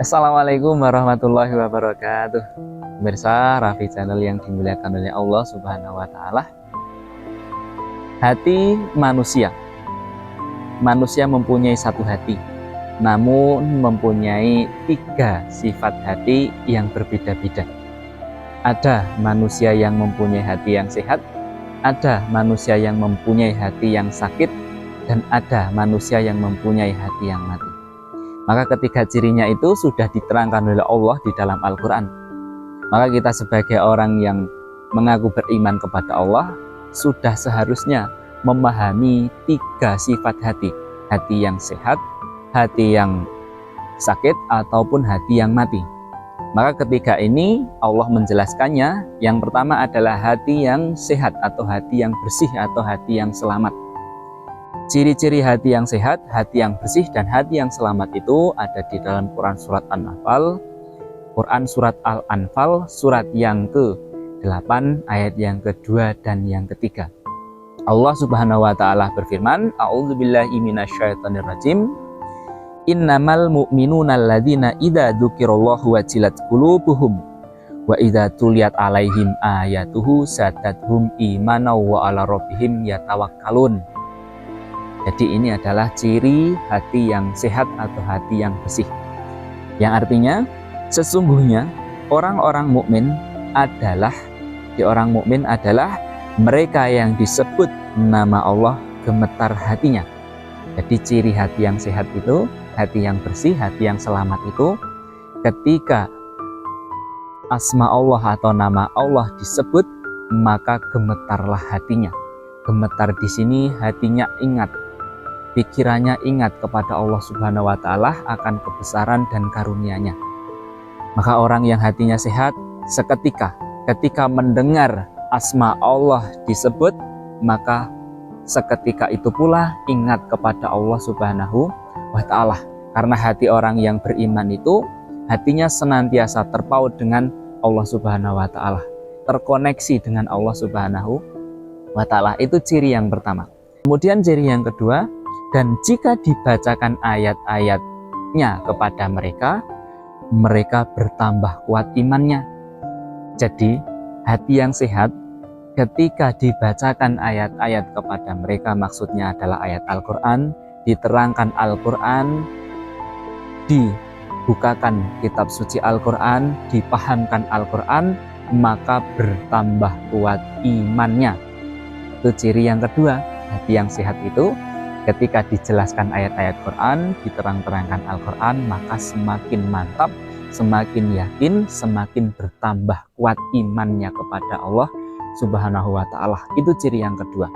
Assalamualaikum warahmatullahi wabarakatuh. Pemirsa Raffi Channel yang dimuliakan oleh Allah Subhanahu wa Ta'ala. Hati manusia. Manusia mempunyai satu hati, namun mempunyai tiga sifat hati yang berbeda-beda. Ada manusia yang mempunyai hati yang sehat, ada manusia yang mempunyai hati yang sakit, dan ada manusia yang mempunyai hati yang mati. Maka ketiga cirinya itu sudah diterangkan oleh Allah di dalam Al-Quran. Maka kita sebagai orang yang mengaku beriman kepada Allah sudah seharusnya memahami tiga sifat hati. Hati yang sehat, hati yang sakit, ataupun hati yang mati. Maka ketiga ini Allah menjelaskannya. Yang pertama adalah hati yang sehat atau hati yang bersih atau hati yang selamat. Ciri-ciri hati yang sehat, hati yang bersih, dan hati yang selamat itu ada di dalam Quran Surat An-Anfal, Quran Surat Al-Anfal, surat yang ke-8, ayat yang kedua dan yang ketiga. Allah Subhanahu wa Ta'ala berfirman, A'udzubillahi minasyaitonirrajim, Innamal mu'minuna alladzina idza dzukirallahu wajilat qulubuhum wa idza tuliyat alaihim ayatuhu zadatuhum imanan wa ala rabbihim yatawakkalun. Jadi ini adalah ciri hati yang sehat atau hati yang bersih. Yang artinya sesungguhnya orang-orang mukmin adalah mereka yang disebut nama Allah gemetar hatinya. Jadi ciri hati yang sehat itu, hati yang bersih, hati yang selamat itu ketika asma Allah atau nama Allah disebut, maka gemetarlah hatinya. Gemetar di sini hatinya ingat, pikirannya ingat kepada Allah Subhanahu wa Ta'ala akan kebesaran dan karunia-Nya. Maka orang yang hatinya sehat seketika ketika mendengar asma Allah disebut, maka seketika itu pula ingat kepada Allah Subhanahu wa Ta'ala. Karena hati orang yang beriman itu hatinya senantiasa terpaut dengan Allah Subhanahu wa Ta'ala, terkoneksi dengan Allah Subhanahu wa Ta'ala. Itu ciri yang pertama. Kemudian ciri yang kedua, dan jika dibacakan ayat-ayatnya kepada mereka, mereka bertambah kuat imannya. Jadi hati yang sehat ketika dibacakan ayat-ayat kepada mereka, maksudnya adalah ayat Al-Quran, diterangkan Al-Quran, dibukakan kitab suci Al-Quran, dipahamkan Al-Quran, maka bertambah kuat imannya. Itu ciri yang kedua. Hati yang sehat itu ketika dijelaskan ayat-ayat Quran, diterang-terangkan Al-Quran, maka semakin mantap, semakin yakin, semakin bertambah kuat imannya kepada Allah Subhanahu wa Ta'ala. Itu ciri yang kedua.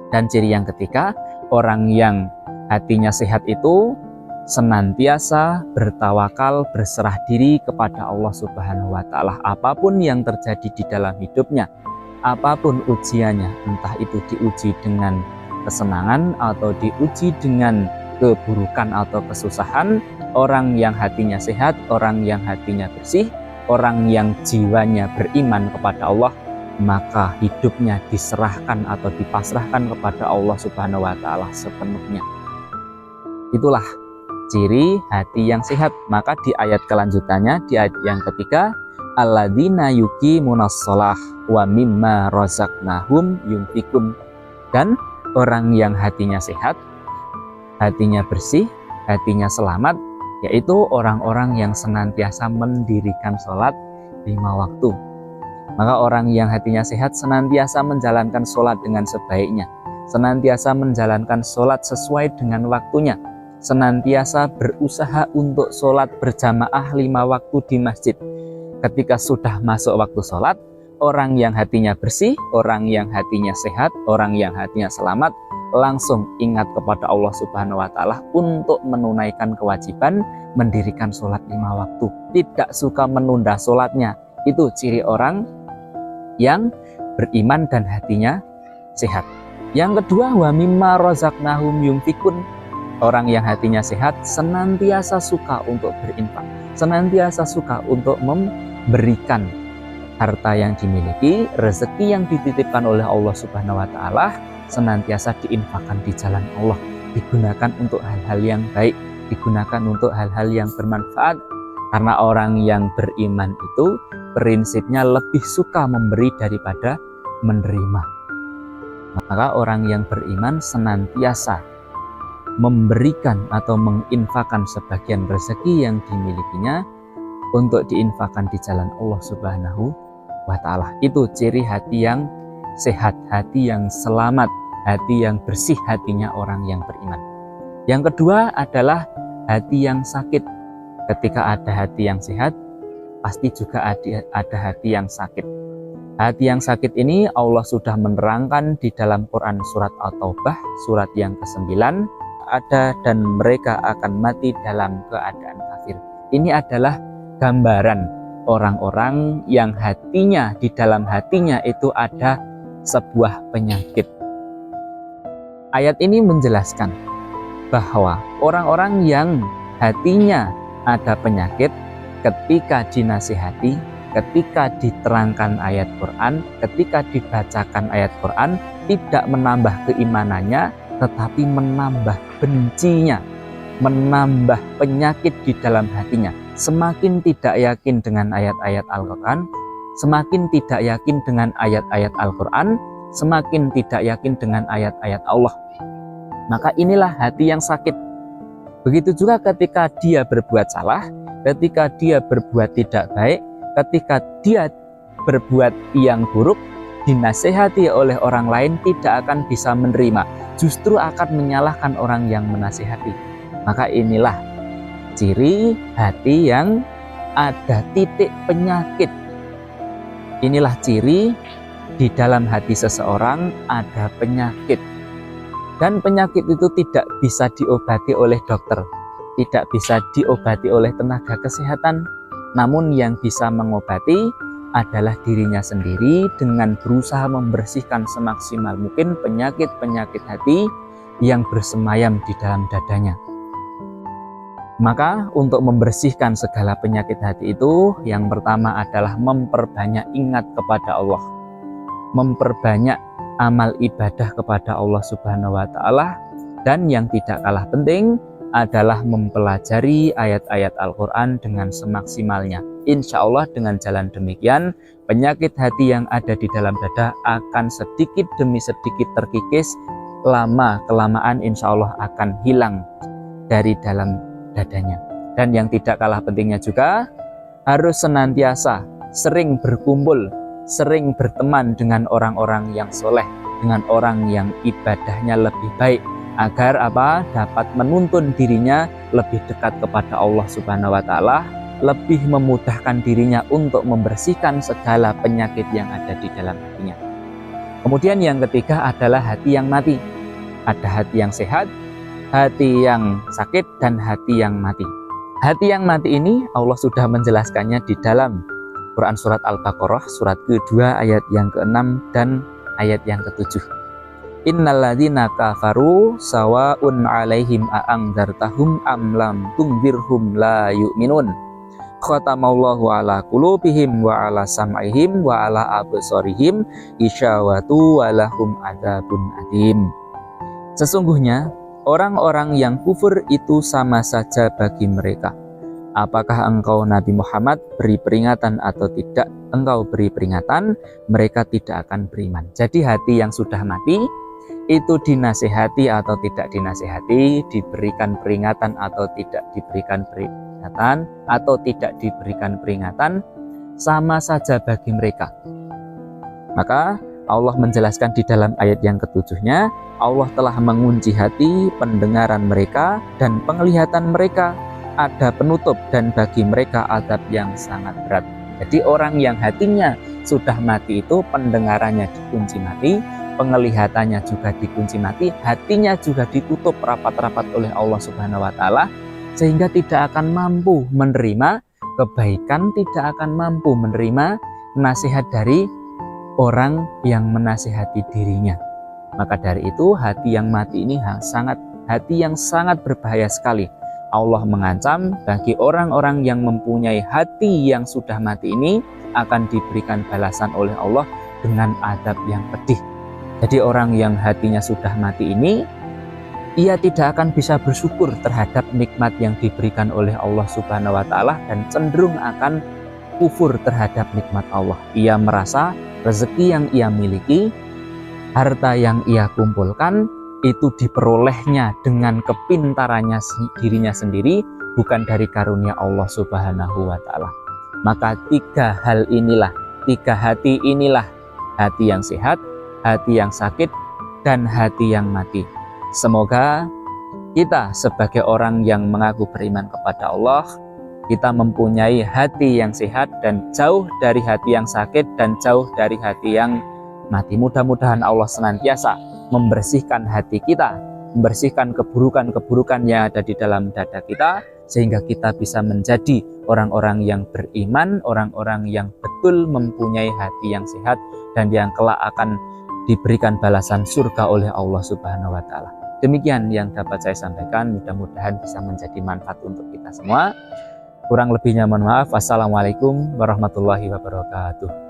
Dan ciri yang ketiga, orang yang hatinya sehat itu senantiasa bertawakal, berserah diri kepada Allah Subhanahu wa Ta'ala. Apapun yang terjadi di dalam hidupnya, apapun ujiannya, entah itu diuji dengan kesenangan atau diuji dengan keburukan atau kesusahan, orang yang hatinya sehat, orang yang hatinya bersih, orang yang jiwanya beriman kepada Allah, maka hidupnya diserahkan atau dipasrahkan kepada Allah Subhanahu wa Ta'ala sepenuhnya. Itulah ciri hati yang sehat. Maka di ayat kelanjutannya, di ayat yang ketiga, alladzina yuqimunas shalah wa mimma razaqnahum yunfikun. Dan orang yang hatinya sehat, hatinya bersih, hatinya selamat, yaitu orang-orang yang senantiasa mendirikan sholat 5 waktu. Maka orang yang hatinya sehat senantiasa menjalankan sholat dengan sebaiknya, senantiasa menjalankan sholat sesuai dengan waktunya, senantiasa berusaha untuk sholat berjamaah 5 waktu di masjid. Ketika sudah masuk waktu sholat, orang yang hatinya bersih, orang yang hatinya sehat, orang yang hatinya selamat, langsung ingat kepada Allah Subhanahu wa Ta'ala untuk menunaikan kewajiban mendirikan sholat 5 waktu. Tidak suka menunda sholatnya. Itu ciri orang yang beriman dan hatinya sehat. Yang kedua, wa mimma razaqnahum yunfikun. Orang yang hatinya sehat senantiasa suka untuk berinfak, senantiasa suka untuk memberikan harta yang dimiliki, rezeki yang dititipkan oleh Allah Subhanahu wa Ta'ala, senantiasa diinfakkan di jalan Allah, digunakan untuk hal-hal yang baik, digunakan untuk hal-hal yang bermanfaat, Karena orang yang beriman itu prinsipnya lebih suka memberi daripada menerima. Maka orang yang beriman senantiasa memberikan atau menginfakkan sebagian rezeki yang dimilikinya untuk diinfakkan di jalan Allah Subhanahu wa Ta'ala. Itu ciri hati yang sehat, hati yang selamat, hati yang bersih hatinya orang yang beriman. Yang kedua adalah hati yang sakit. Ketika ada hati yang sehat, pasti juga ada hati yang sakit. Hati yang sakit ini Allah sudah menerangkan di dalam Quran surat At-Taubah, surat yang ke-9, ada dan mereka akan mati dalam keadaan kafir. Ini adalah gambaran orang-orang yang hatinya, di dalam hatinya itu ada sebuah penyakit. Ayat ini menjelaskan bahwa orang-orang yang hatinya ada penyakit, ketika dinasihati, ketika diterangkan ayat Quran, ketika dibacakan ayat Quran, tidak menambah keimanannya, tetapi menambah bencinya, menambah penyakit di dalam hatinya. Semakin tidak yakin dengan ayat-ayat Al-Quran, semakin tidak yakin dengan ayat-ayat Al-Quran, semakin tidak yakin dengan ayat-ayat Allah. Maka inilah hati yang sakit. Begitu juga ketika dia berbuat salah, ketika dia berbuat tidak baik, ketika dia berbuat yang buruk, dinasehati oleh orang lain tidak akan bisa menerima, justru akan menyalahkan orang yang menasehati. Maka inilah ciri hati yang ada titik penyakit. Inilah ciri di dalam hati seseorang ada penyakit. Dan penyakit itu tidak bisa diobati oleh dokter, tidak bisa diobati oleh tenaga kesehatan, namun yang bisa mengobati adalah dirinya sendiri dengan berusaha membersihkan semaksimal mungkin penyakit-penyakit hati yang bersemayam di dalam dadanya. Maka untuk membersihkan segala penyakit hati itu, yang pertama adalah memperbanyak ingat kepada Allah, memperbanyak amal ibadah kepada Allah Subhanahu wa Ta'ala, dan yang tidak kalah penting adalah mempelajari ayat-ayat Al-Quran dengan semaksimalnya. Insya Allah dengan jalan demikian, penyakit hati yang ada di dalam dada akan sedikit demi sedikit terkikis, lama-kelamaan insya Allah akan hilang dari dalam dadanya. Dan yang tidak kalah pentingnya juga, harus senantiasa sering berkumpul, sering berteman dengan orang-orang yang soleh, dengan orang yang ibadahnya lebih baik, agar dapat menuntun dirinya lebih dekat kepada Allah Subhanahu wa Ta'ala, lebih memudahkan dirinya untuk membersihkan segala penyakit yang ada di dalam hatinya. Kemudian yang ketiga adalah hati yang mati. Ada hati yang sehat, hati yang sakit, dan hati yang mati. Hati yang mati ini Allah sudah menjelaskannya di dalam Quran surat Al-Baqarah, surat kedua ayat yang ke-6 dan ayat yang ke-7. Innalladzina kafaru sawa'un 'alaihim a'angdzartahum am lam tunzirhum la yu'minun. Khatamallahu 'ala qulubihim wa 'ala sam'ihim wa 'ala absarihim isyawatu wa lahum adzabun adzim. Sesungguhnya orang-orang yang kufur itu sama saja bagi mereka. Apakah engkau Nabi Muhammad beri peringatan atau tidak engkau beri peringatan, mereka tidak akan beriman. Jadi hati yang sudah mati itu dinasehati atau tidak dinasehati, diberikan peringatan atau tidak diberikan peringatan, atau tidak diberikan peringatan, sama saja bagi mereka. Maka Allah menjelaskan di dalam ayat yang ketujuhnya, Allah telah mengunci hati, pendengaran mereka dan penglihatan mereka, ada penutup dan bagi mereka azab yang sangat berat. Jadi orang yang hatinya sudah mati itu pendengarannya dikunci mati, penglihatannya juga dikunci mati, hatinya juga ditutup rapat-rapat oleh Allah Subhanahu wa Ta'ala, sehingga tidak akan mampu menerima kebaikan, tidak akan mampu menerima nasihat dari orang yang menasihati dirinya. Maka dari itu hati yang mati ini hati yang sangat berbahaya sekali. Allah mengancam bagi orang-orang yang mempunyai hati yang sudah mati ini akan diberikan balasan oleh Allah dengan azab yang pedih. Jadi orang yang hatinya sudah mati ini ia tidak akan bisa bersyukur terhadap nikmat yang diberikan oleh Allah Subhanahu wa taala dan cenderung akan kufur terhadap nikmat Allah. Ia merasa rezeki yang ia miliki, harta yang ia kumpulkan itu diperolehnya dengan kepintarannya dirinya sendiri, bukan dari karunia Allah Subhanahu wa taala. Maka tiga hati inilah, hati yang sehat, hati yang sakit, dan hati yang mati. Semoga kita sebagai orang yang mengaku beriman kepada Allah, kita mempunyai hati yang sehat dan jauh dari hati yang sakit dan jauh dari hati yang mati. Mudah-mudahan Allah senantiasa membersihkan hati kita, membersihkan keburukan-keburukan yang ada di dalam dada kita, sehingga kita bisa menjadi orang-orang yang beriman, orang-orang yang betul mempunyai hati yang sehat dan yang kelak akan diberikan balasan surga oleh Allah Subhanahu wa taala. Demikian yang dapat saya sampaikan, mudah-mudahan bisa menjadi manfaat untuk kita semua. Kurang lebihnya mohon maaf. Wassalamualaikum warahmatullahi wabarakatuh.